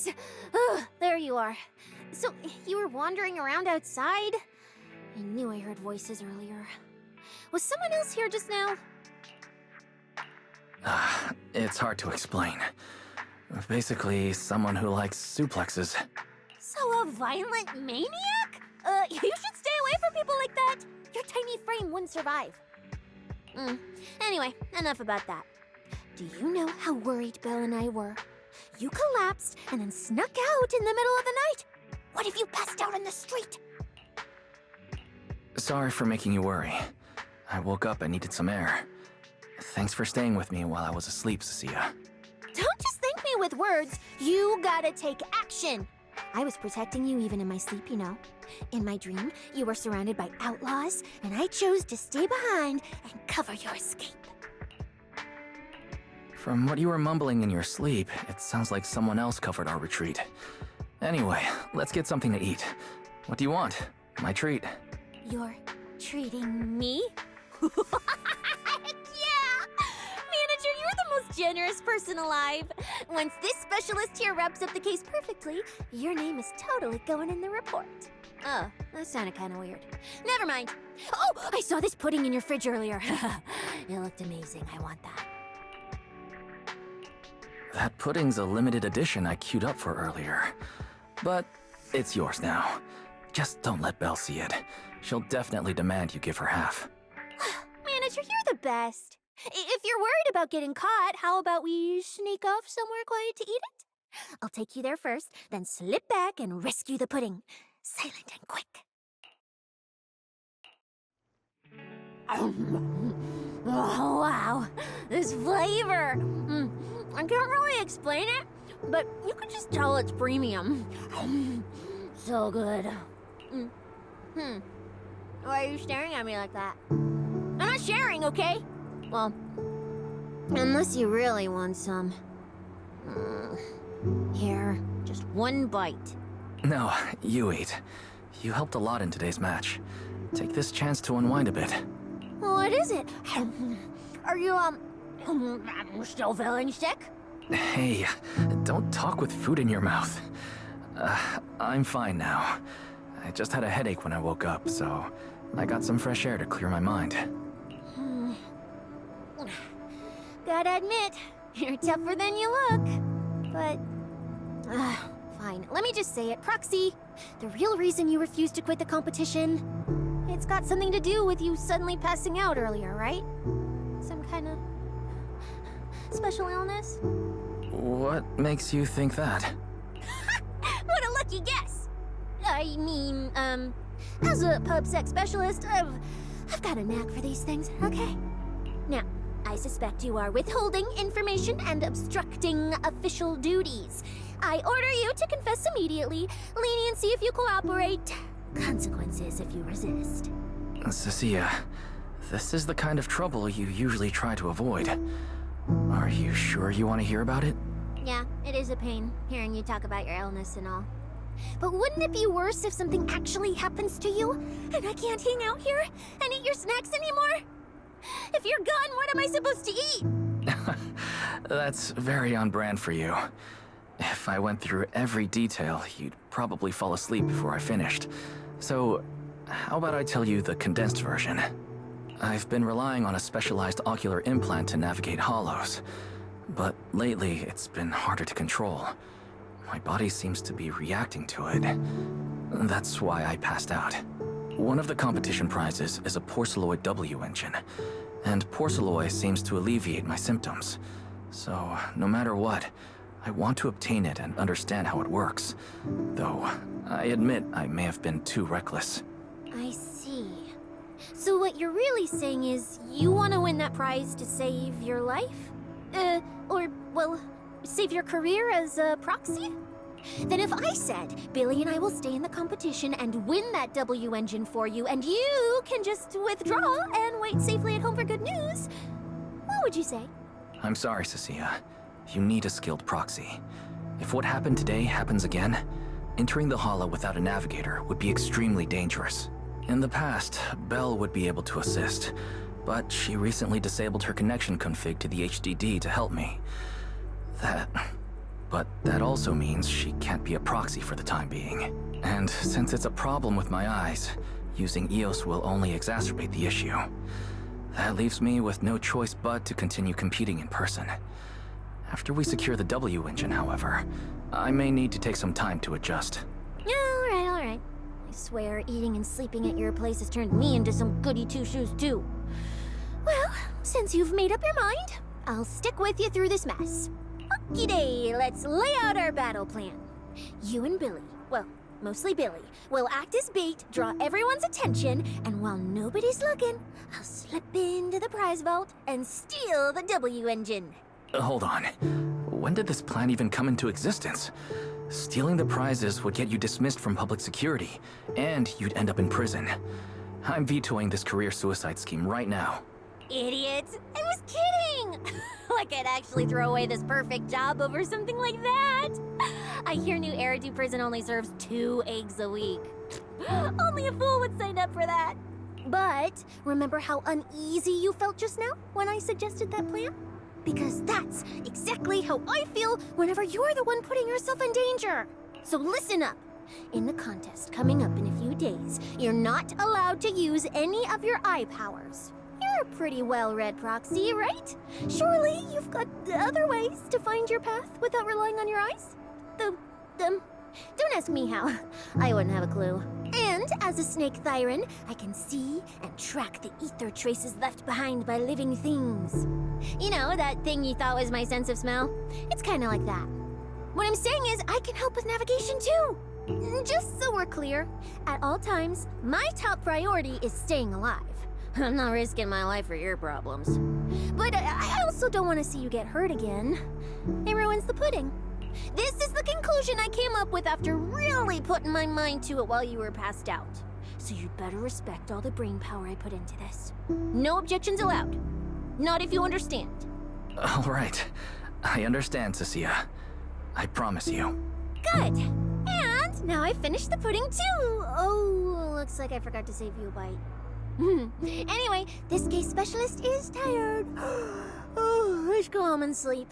guys! Oh, there you are. So, you were wandering around outside? I knew I heard voices earlier. Was someone else here just now? It's hard to explain. Basically, someone who likes suplexes. So a violent maniac? You should stay away from people like that. Your tiny frame wouldn't survive. Anyway, enough about that. Do you know how worried Belle and I were? You collapsed and then snuck out in the middle of the night. What if you passed out in the street? Sorry for making you worry. I woke up and needed some air. Thanks for staying with me while I was asleep, Cissia. Don't just thank me with words. You gotta take action. I was protecting you even in my sleep, you know. In my dream, you were surrounded by outlaws, and I chose to stay behind and cover your escape. From what you were mumbling in your sleep, it sounds like someone else covered our retreat. Anyway, let's get something to eat. What do you want? My treat. You're treating me? Heck yeah! Manager, you're the most generous person alive. Once this specialist here wraps up the case perfectly, your name is totally going in the report. Oh, that sounded kind of weird. Never mind. Oh, I saw this pudding in your fridge earlier. It looked amazing. I want that. That pudding's a limited edition I queued up for earlier. But it's yours now. Just don't let Belle see it. She'll definitely demand you give her half. Manager, you're the best. If you're worried about getting caught, how about we sneak off somewhere quiet to eat it? I'll take you there first, then slip back and rescue the pudding. Silent and quick. Oh, wow. This flavor. I can't really explain it, but you can just tell it's premium. So good. Why are you staring at me like that? I'm not sharing, okay? Well, unless you really want some. Here, just one bite. No, you eat. You helped a lot in today's match. Take this chance to unwind a bit. What is it? Are you, still feeling sick? Hey, don't talk with food in your mouth. I'm fine now. I just had a headache when I woke up, so I got some fresh air to clear my mind. Gotta admit, you're tougher than you look. But, fine. Let me just say it. Proxy, the real reason you refused to quit the competition, it's got something to do with you suddenly passing out earlier, right? Some kind of special illness? What makes you think that? What a lucky guess! I mean, as a pub sex specialist, I've got a knack for these things, okay? Now, I suspect you are withholding information and obstructing official duties. I order you to confess immediately, leniency if you cooperate, consequences if you resist. Cissia, this is the kind of trouble you usually try to avoid. Are you sure you want to hear about it? Yeah, it is a pain, hearing you talk about your illness and all. But wouldn't it be worse if something actually happens to you, and I can't hang out here and eat your snacks anymore? If you're gone, what am I supposed to eat? That's very on brand for you. If I went through every detail, you'd probably fall asleep before I finished. So, how about I tell you the condensed version? I've been relying on a specialized ocular implant to navigate hollows, but lately it's been harder to control. My body seems to be reacting to it. That's why I passed out. One of the competition prizes is a Porceloid W engine, and Porceloid seems to alleviate my symptoms. So, no matter what, I want to obtain it and understand how it works. Though, I admit I may have been too reckless. I see. So what you're really saying is you want to win that prize to save your life? Well, save your career as a proxy? Then if I said, Billy and I will stay in the competition and win that W engine for you, and you can just withdraw and wait safely at home for good news, what would you say? I'm sorry, Cissia. You need a skilled proxy. If what happened today happens again, entering the hollow without a navigator would be extremely dangerous. In the past, Belle would be able to assist, but she recently disabled her connection config to the HDD to help me. But that also means she can't be a proxy for the time being. And since it's a problem with my eyes, using EOS will only exacerbate the issue. That leaves me with no choice but to continue competing in person. After we secure the W engine, however, I may need to take some time to adjust. Alright. I swear, eating and sleeping at your place has turned me into some goody two-shoes too. Well, since you've made up your mind, I'll stick with you through this mess. Okie day, let's lay out our battle plan. You and Billy, well, mostly Billy, will act as bait, draw everyone's attention, and while nobody's looking, I'll slip into the prize vault and steal the W engine. Hold on. When did this plan even come into existence? Stealing the prizes would get you dismissed from public security, and you'd end up in prison. I'm vetoing this career suicide scheme right now. Idiot! I was kidding! Like I'd actually throw away this perfect job over something like that! I hear New Eridu Prison only serves 2 eggs a week. Only a fool would sign up for that! But remember how uneasy you felt just now when I suggested that plan? Because that's exactly how I feel whenever you're the one putting yourself in danger. So listen up. In the contest coming up in a few days, you're not allowed to use any of your eye powers. You're a pretty well-read proxy, right? Surely you've got other ways to find your path without relying on your eyes? Don't ask me how. I wouldn't have a clue. And as a snake Thyran, I can see and track the ether traces left behind by living things. You know, that thing you thought was my sense of smell? It's kind of like that. What I'm saying is I can help with navigation too. Just so we're clear, at all times, my top priority is staying alive. I'm not risking my life for your problems. But I also don't want to see you get hurt again. It ruins the pudding. This is the conclusion I came up with after really putting my mind to it while you were passed out. So you'd better respect all the brain power I put into this. No objections allowed. Not if you understand. All right. I understand, Cissia. I promise you. Good. And now I finished the pudding too. Oh, looks like I forgot to save you a bite. Anyway, this case specialist is tired. Oh, let's go home and sleep.